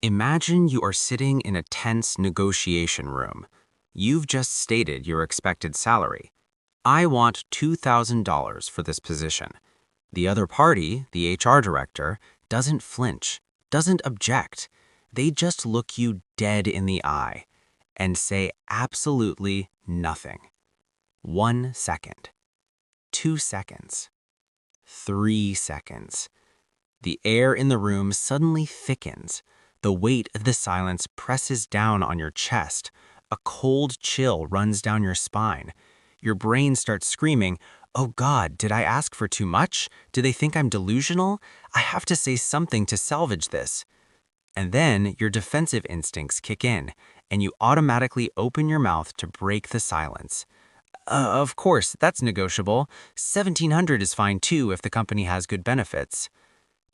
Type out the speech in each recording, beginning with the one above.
Imagine you are sitting in a tense negotiation room. You've just stated your expected salary. I want $2,000 for this position. The other party, the HR director, doesn't flinch, doesn't object. They just look you dead in the eye and say absolutely nothing. 1 second, 2 seconds, 3 seconds. The air in the room suddenly thickens. The weight of the silence presses down on your chest. A cold chill runs down your spine. Your brain starts screaming, "Oh God, did I ask for too much? Do they think I'm delusional? I have to say something to salvage this." And then your defensive instincts kick in, and you automatically open your mouth to break the silence. Of course, that's negotiable. 1,700 is fine too if the company has good benefits."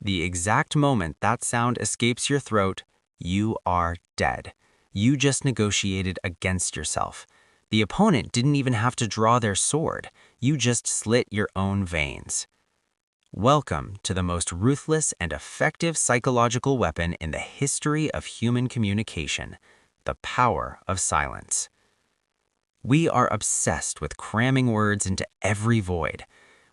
The exact moment that sound escapes your throat, you are dead. You just negotiated against yourself. The opponent didn't even have to draw their sword. You just slit your own veins. Welcome to the most ruthless and effective psychological weapon in the history of human communication, the power of silence. We are obsessed with cramming words into every void.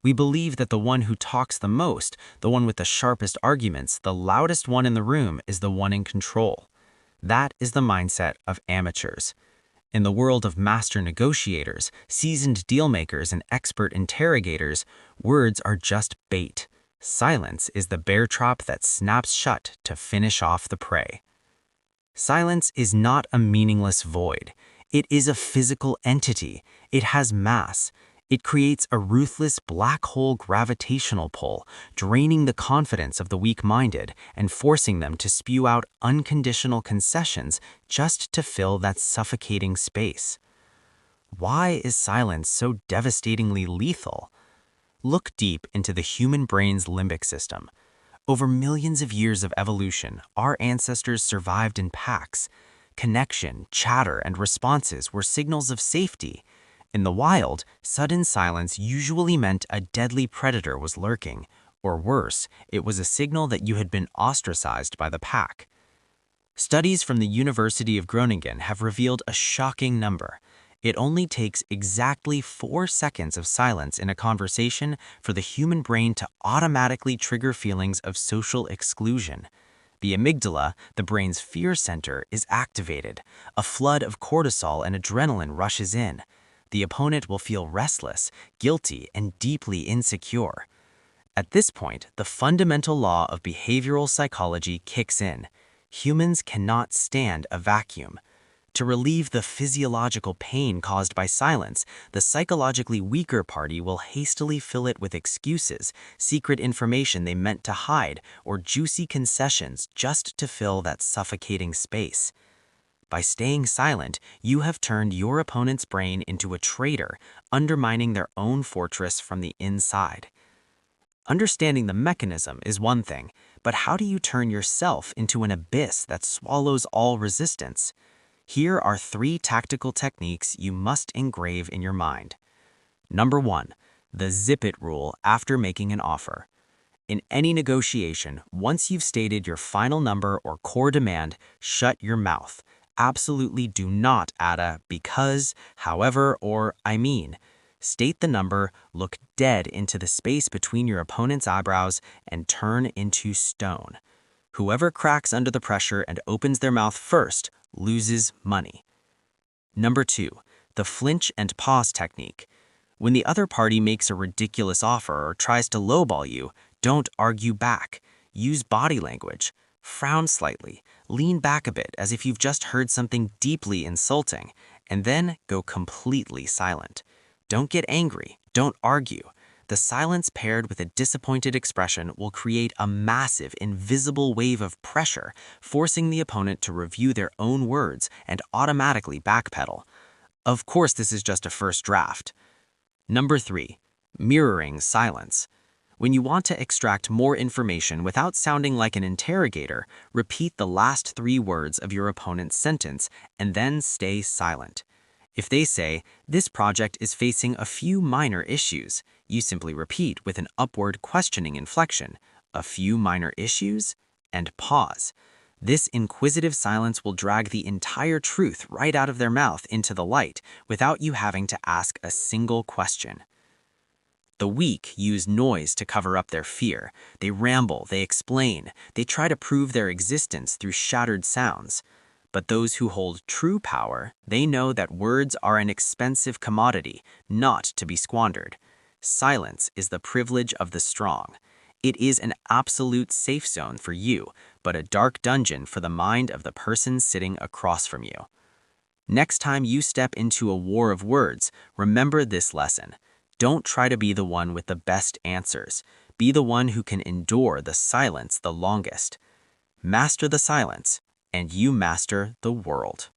We believe that the one who talks the most, the one with the sharpest arguments, the loudest one in the room is the one in control. That is the mindset of amateurs. In the world of master negotiators, seasoned dealmakers, and expert interrogators, words are just bait. Silence is the bear trap that snaps shut to finish off the prey. Silence is not a meaningless void. It is a physical entity. It has mass. It creates a ruthless black hole gravitational pull, draining the confidence of the weak-minded and forcing them to spew out unconditional concessions just to fill that suffocating space. Why is silence so devastatingly lethal? Look deep into the human brain's limbic system. Over millions of years of evolution, our ancestors survived in packs. Connection, chatter, and responses were signals of safety. In the wild, sudden silence usually meant a deadly predator was lurking, or worse, it was a signal that you had been ostracized by the pack. Studies from the University of Groningen have revealed a shocking number. It only takes exactly 4 seconds of silence in a conversation for the human brain to automatically trigger feelings of social exclusion. The amygdala, the brain's fear center, is activated. A flood of cortisol and adrenaline rushes in. The opponent will feel restless, guilty, and deeply insecure. At this point, the fundamental law of behavioral psychology kicks in. Humans cannot stand a vacuum. To relieve the physiological pain caused by silence, the psychologically weaker party will hastily fill it with excuses, secret information they meant to hide, or juicy concessions just to fill that suffocating space. By staying silent, you have turned your opponent's brain into a traitor, undermining their own fortress from the inside. Understanding the mechanism is one thing, but how do you turn yourself into an abyss that swallows all resistance? Here are 3 tactical techniques you must engrave in your mind. Number 1, the zip it rule after making an offer. In any negotiation, once you've stated your final number or core demand, shut your mouth. Absolutely do not add a because, however, or I mean. State the number, look dead into the space between your opponent's eyebrows, and turn into stone. Whoever cracks under the pressure and opens their mouth first loses money. Number 2, the flinch and pause technique. When the other party makes a ridiculous offer or tries to lowball you, don't argue back. Use body language. Frown slightly, lean back a bit as if you've just heard something deeply insulting, and then go completely silent. Don't get angry, don't argue. The silence paired with a disappointed expression will create a massive, invisible wave of pressure, forcing the opponent to review their own words and automatically backpedal. Of course, this is just a first draft. Number 3, mirroring silence. When you want to extract more information without sounding like an interrogator, repeat the last 3 words of your opponent's sentence and then stay silent. If they say, "This project is facing a few minor issues," you simply repeat with an upward questioning inflection, "A few minor issues?" and pause. This inquisitive silence will drag the entire truth right out of their mouth into the light without you having to ask a single question. The weak use noise to cover up their fear. They ramble, they explain, they try to prove their existence through shattered sounds. But those who hold true power, they know that words are an expensive commodity, not to be squandered. Silence is the privilege of the strong. It is an absolute safe zone for you, but a dark dungeon for the mind of the person sitting across from you. Next time you step into a war of words, remember this lesson. Don't try to be the one with the best answers. Be the one who can endure the silence the longest. Master the silence, and you master the world.